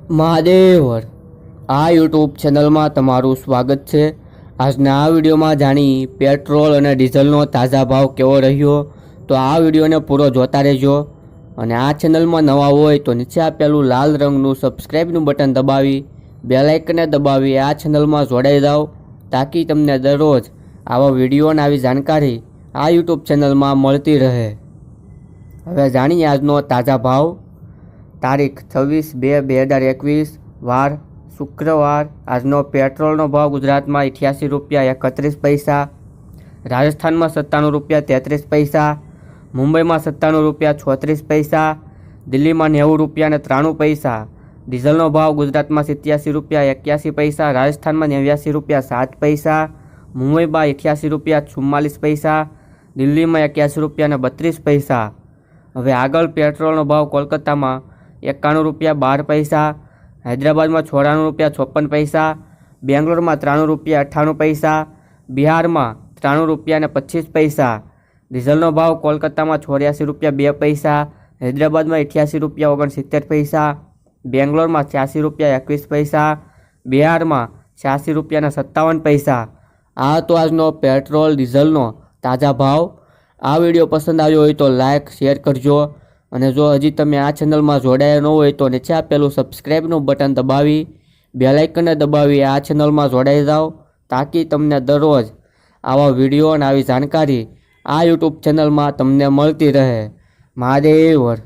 મહાદેવર આ યુટ્યુબ ચેનલમાં તમારું સ્વાગત છે। આજના આ વિડીયોમાં જાણી પેટ્રોલ અને ડીઝલનો તાજા ભાવ કેવો રહ્યો, તો આ વિડીયોને પૂરો જોતા રહેજો। અને આ ચેનલમાં નવા હોય તો નીચે આપેલું લાલ રંગનું સબસ્ક્રાઇબનું બટન દબાવી બેલ આઇકનને દબાવી આ ચેનલમાં જોડાઈ જાઓ, તાકી તમને દરરોજ આવા વિડીયો અને આવી જાણકારી આ યુટ્યુબ ચેનલમાં મળતી રહે। હવે જાણીએ આજનો તાજા ભાવ। તારીખ 26/2/2021 વાર શુક્રવાર। આજનો પેટ્રોલનો ભાવ ગુજરાતમાં 88 રૂપિયા 31 પૈસા, રાજસ્થાનમાં 97 રૂપિયા 33 પૈસા, મુંબઈમાં 97 રૂપિયા 36 પૈસા, દિલ્હીમાં 90 રૂપિયા 93 પૈસા। ડીઝલનો ભાવ ગુજરાતમાં 87 રૂપિયા 81 પૈસા, રાજસ્થાનમાં 89 રૂપિયા 7 પૈસા, મુંબઈમાં 88 રૂપિયા 44 પૈસા, દિલ્હીમાં 81 રૂપિયા 32 પૈસા। હવે આગળ પેટ્રોલનો ભાવ કોલકાતામાં 91 રૂપિયા 12 પૈસા, હૈદરાબાદમાં 94 રૂપિયા 54 પૈસા, બેંગ્લોરમાં 93 રૂપિયા 98 પૈસા, બિહારમાં 93 રૂપિયા 25 પૈસા। ડીઝલનો ભાવ કોલકાતામાં 84 રૂપિયા 2 પૈસા, હૈદરાબાદમાં 88 રૂપિયા 69 પૈસા, બેંગ્લોરમાં 86 રૂપિયા 21 પૈસા, બિહારમાં 86 રૂપિયા 57 પૈસા। આ તો આજનો પેટ્રોલ ડીઝલનો તાજા ભાવ। આ વિડીયો પસંદ આવ્યો હોય તો લાઇક શેર કરજો, અને જો હજી તમે આ ચેનલમાં જોડાયા ન હોય તો નીચે આપેલું સબસ્ક્રાઇબનું બટન દબાવી બેલ આઇકનને દબાવી આ ચેનલમાં જોડાઈ જાઓ, તાકી તમને દરરોજ આવા વિડીયો અને આવી જાણકારી આ યુટ્યુબ ચેનલમાં તમને મળતી રહે। મહાદેવર।